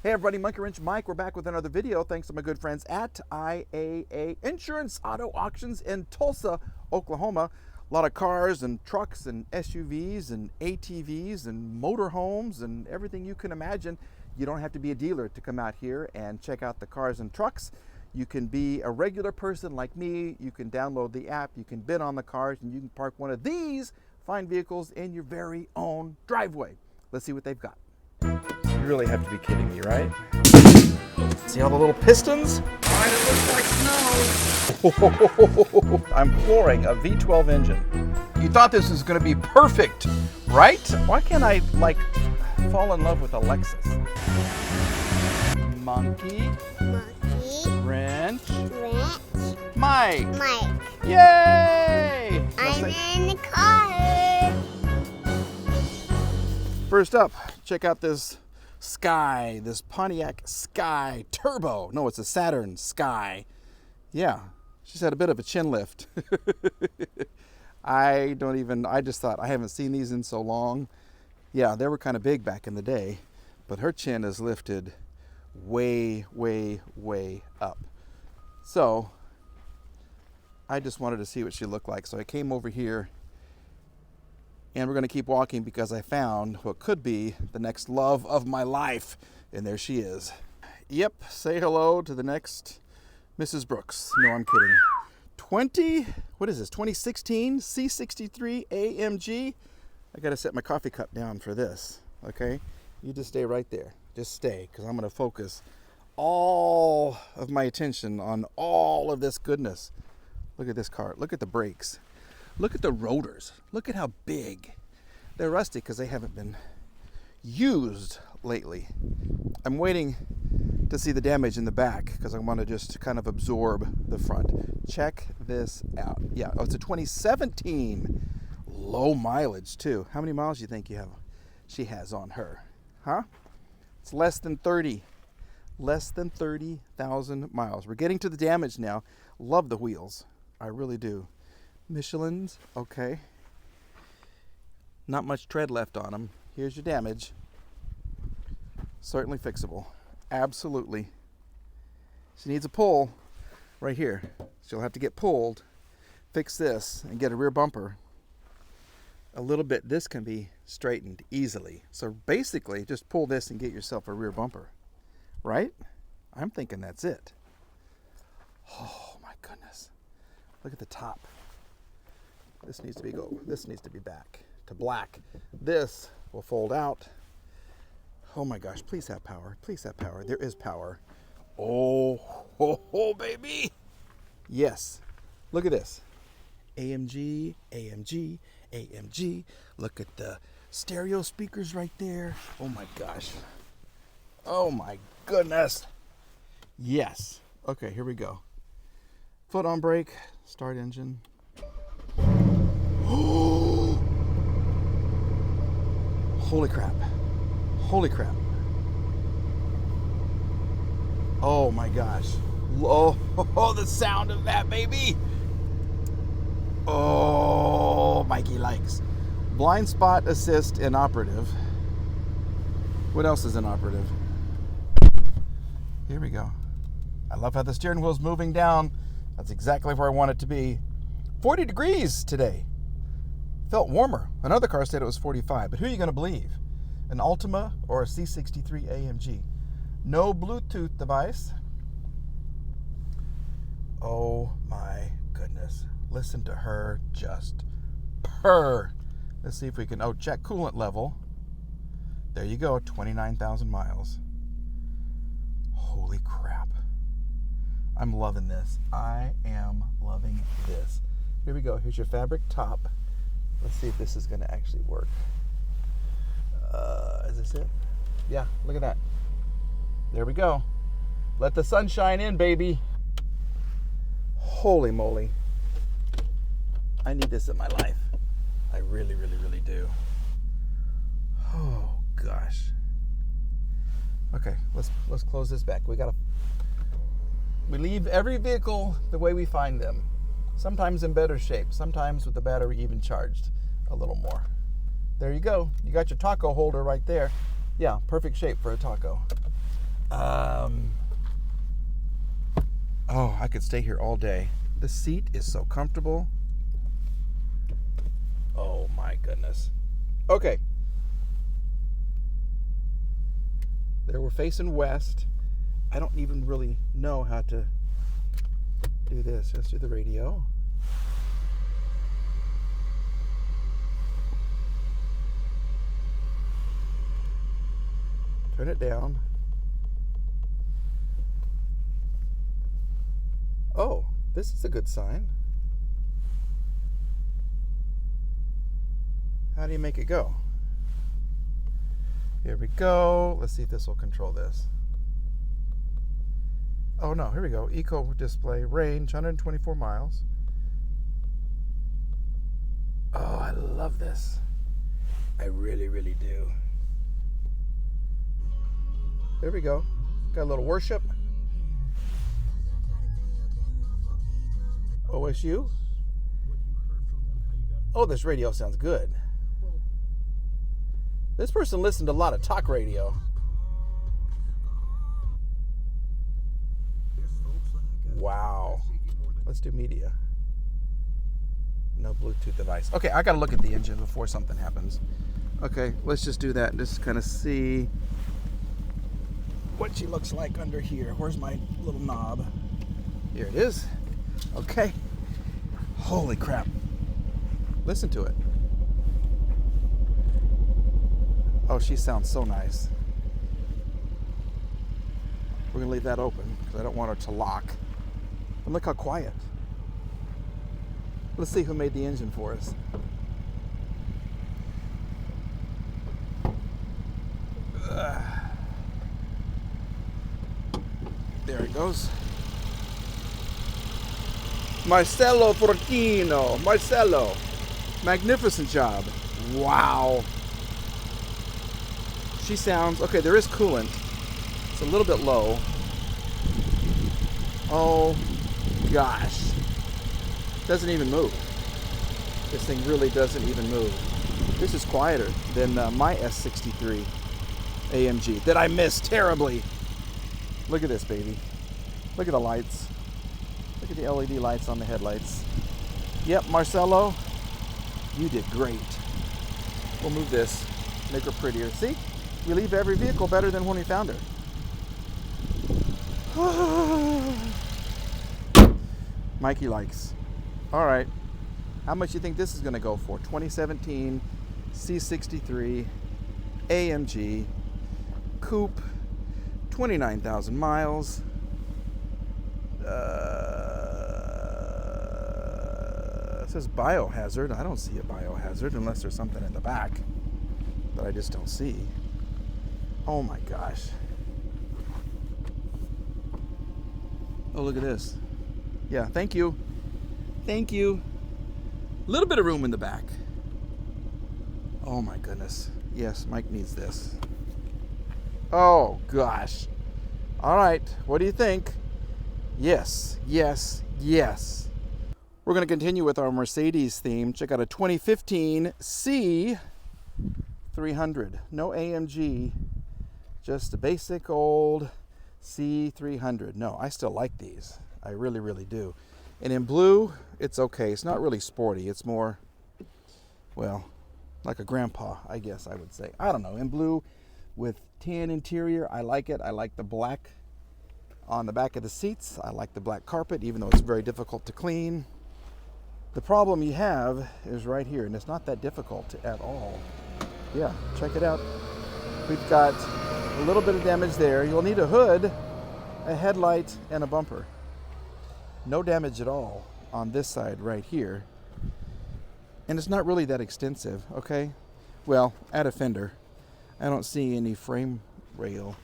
Hey everybody, Monkey Wrench Mike. We're back with another video thanks to my good friends at IAA Insurance Auto Auctions in Tulsa, Oklahoma. A lot of cars and trucks and SUVs and ATVs and motorhomes and everything you can imagine. You don't have to be a dealer to come out here and check out the cars and trucks. You can be a regular person like me. You can download the app, you can bid on the cars, and you can park one of these fine vehicles in your very own driveway. Let's see what they've got. You really have to be kidding me, right? See all the little pistons? Why does it look like snow? I'm flooring a V12 engine. You thought this was going to be perfect, right? Why can't I, like, fall in love with a Lexus? Monkey. Wrench. Mike. Yay! I'm in the car. First up, check out this Sky, this Pontiac Sky Turbo. No, it's a Saturn Sky. Yeah, she's had a bit of a chin lift. I just thought, I haven't seen these in so long. Yeah, they were kind of big back in the day, but her chin is lifted way, way, way up. So, I just wanted to see what she looked like. So I came over here, and we're going to keep walking because I found what could be the next love of my life. And there she is. Yep, say hello to the next Mrs. Brooks. No, I'm kidding. 2016 C63 AMG. I got to set my coffee cup down for this, okay? You just stay right there. Just stay, because I'm going to focus all of my attention on all of this goodness. Look at this car. Look at the brakes. Look at the rotors. Look at how big. They're rusty because they haven't been used lately. I'm waiting to see the damage in the back because I want to just kind of absorb the front. Check this out. Yeah, oh, it's a 2017. Low mileage too. How many miles do you think she has on her? Huh? It's less than 30. Less than 30,000 miles. We're getting to the damage now. Love the wheels. I really do. Michelin's, okay. Not much tread left on them. Here's your damage. Certainly fixable. Absolutely. She needs a pull right here. She'll have to get pulled, fix this, and get a rear bumper. A little bit, this can be straightened easily. So basically, just pull this and get yourself a rear bumper. Right? I'm thinking that's it. Oh my goodness. Look at the top. This needs to be back to black. This will fold out. Oh my gosh, please have power. Please have power. There is power. Oh, baby. Yes. Look at this. AMG. Look at the stereo speakers right there. Oh my gosh. Oh my goodness. Yes. Okay, here we go. Foot on brake. Start engine. Holy crap. Holy crap. Oh my gosh. Oh, the sound of that, baby. Oh, Mikey likes. Blind spot assist inoperative. What else is inoperative? Here we go. I love how the steering wheel's moving down. That's exactly where I want it to be. 40 degrees today. Felt warmer. Another car said it was 45, but who are you going to believe? An Altima or a C63 AMG? No Bluetooth device. Oh my goodness. Listen to her just purr. Let's see if we can, check coolant level. There you go, 29,000 miles. Holy crap. I'm loving this. I am loving this. Here we go. Here's your fabric top. Let's see if this is going to actually work. Is this it? Yeah, look at that. There we go. Let the sunshine in, baby. Holy moly. I need this in my life. I really, really, really do. Oh, gosh. Okay, let's close this back. We leave every vehicle the way we find them. Sometimes in better shape, sometimes with the battery even charged a little more. There you go. You got your taco holder right there. Yeah, perfect shape for a taco. I could stay here all day. The seat is so comfortable. Oh my goodness. Okay. There we're facing west. I don't even really know how to do this. Let's do the radio. Turn it down. Oh, this is a good sign. How do you make it go? Here we go. Let's see if this will control this. Oh no, here we go. Eco display, range 124 miles. Oh, I love this. I really, really do. There we go. Got a little worship. OSU. Oh, this radio sounds good. This person listened to a lot of talk radio. Wow. Let's do media. No Bluetooth device. Okay, I gotta look at the engine before something happens. Okay, let's just do that and just kind of see what she looks like under here. Where's my little knob? Here it is. Okay. Holy crap. Listen to it. Oh, she sounds so nice. We're gonna leave that open because I don't want her to lock. And look how quiet. Let's see who made the engine for us. There it goes. Marcello Fortino. Marcello. Magnificent job. Wow. She sounds, okay, there is coolant. It's a little bit low. Oh gosh. Doesn't even move. This thing really doesn't even move. This is quieter than my S63 AMG that I missed terribly. Look at this baby. Look at the lights. Look at the LED lights on the headlights. Yep, Marcello, you did great. We'll move this, make her prettier. See, we leave every vehicle better than when we found her. Mikey likes. All right, how much you think this is gonna go for? 2017 C63 AMG Coupe, 29,000 miles. It says biohazard. I don't see a biohazard unless there's something in the back that I just don't see. Oh my gosh. Oh, look at this. Yeah, thank you. Thank you. A little bit of room in the back. Oh my goodness. Yes, Mike needs this. Oh gosh. All right, what do you think? Yes, yes, yes. We're going to continue with our Mercedes theme. Check out a 2015 C300. No AMG, just a basic old C300. No, I still like these. I really, really do. And in blue, it's okay. It's not really sporty. It's more, well, like a grandpa, I guess I would say. I don't know. In blue with tan interior, I like it. I like the black on the back of the seats. I like the black carpet, even though it's very difficult to clean. The problem you have is right here, and it's not that difficult at all. Yeah, check it out. We've got a little bit of damage there. You'll need a hood, a headlight, and a bumper. No damage at all on this side right here. And it's not really that extensive, okay? Well, add a fender. I don't see any frame rail.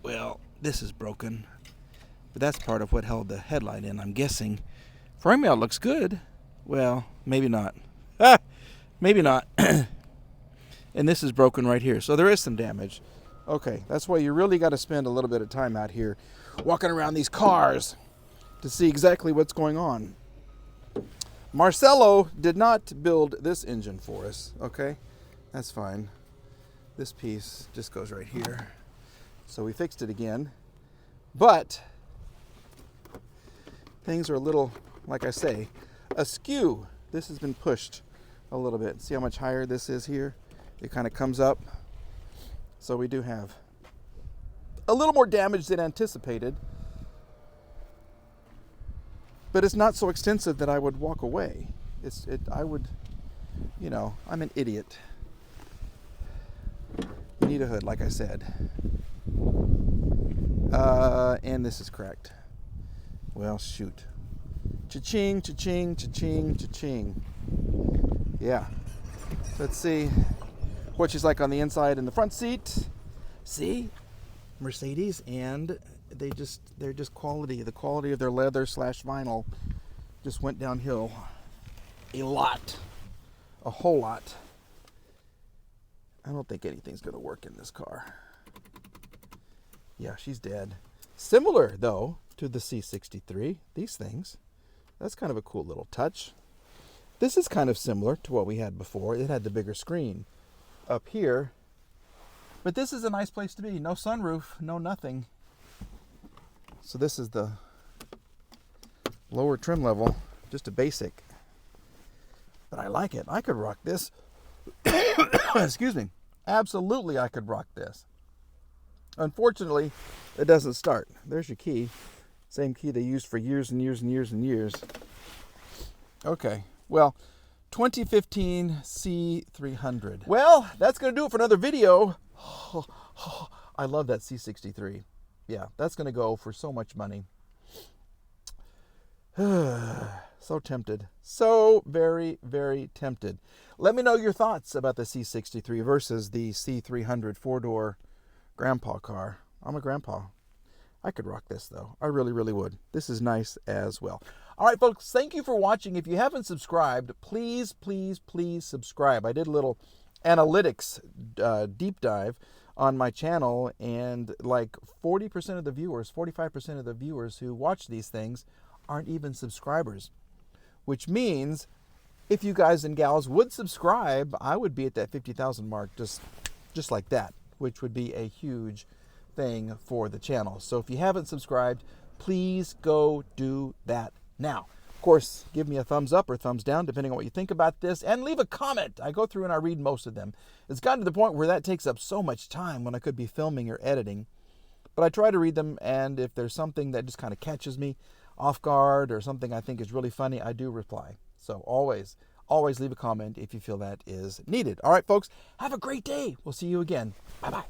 Well, this is broken. But that's part of what held the headlight in, I'm guessing. Frame rail looks good. Well, maybe not. Maybe not. And this is broken right here. So there is some damage. Okay, that's why you really got to spend a little bit of time out here walking around these cars to see exactly what's going on. Marcello did not build this engine for us, okay? That's fine. This piece just goes right here. So we fixed it again. But things are a little, like I say, askew. This has been pushed a little bit. See how much higher this is here? It kind of comes up. So we do have a little more damage than anticipated. But it's not so extensive that I would walk away. I would, you know, I'm an idiot. You need a hood, like I said. And this is cracked. Well, shoot. Cha-ching, cha-ching, cha-ching, cha-ching. Yeah. Let's see what she's like on the inside in the front seat. See? Mercedes, and they're just quality. The quality of their leather / vinyl just went downhill a lot. A whole lot. I don't think anything's going to work in this car. Yeah, she's dead. Similar, though, to the C63. These things. That's kind of a cool little touch. This is kind of similar to what we had before. It had the bigger screen up here. But this is a nice place to be. No sunroof, no nothing. So this is the lower trim level. Just a basic. But I like it. I could rock this. Excuse me. Absolutely, I could rock this. Unfortunately, it doesn't start. There's your key. Same key they used for years and years and years and years. Okay, well, 2015 C300. Well, that's going to do it for another video. I love that C63. Yeah, that's going to go for so much money. So tempted. So very, very tempted. Let me know your thoughts about the C63 versus the C300 four-door grandpa car. I'm a grandpa. I could rock this, though. I really, really would. This is nice as well. All right, folks, thank you for watching. If you haven't subscribed, please, please, please subscribe. I did a little analytics deep dive on my channel, and like 40% of the viewers, 45% of the viewers who watch these things aren't even subscribers, which means if you guys and gals would subscribe, I would be at that 50,000 mark just like that, which would be a huge thing for the channel. So if you haven't subscribed, please go do that now. Of course, give me a thumbs up or thumbs down, depending on what you think about this, and leave a comment. I go through and I read most of them. It's gotten to the point where that takes up so much time when I could be filming or editing. But I try to read them, and if there's something that just kind of catches me off guard or something I think is really funny, I do reply. So always leave a comment if you feel that is needed. All right, folks, have a great day. We'll see you again. Bye-bye.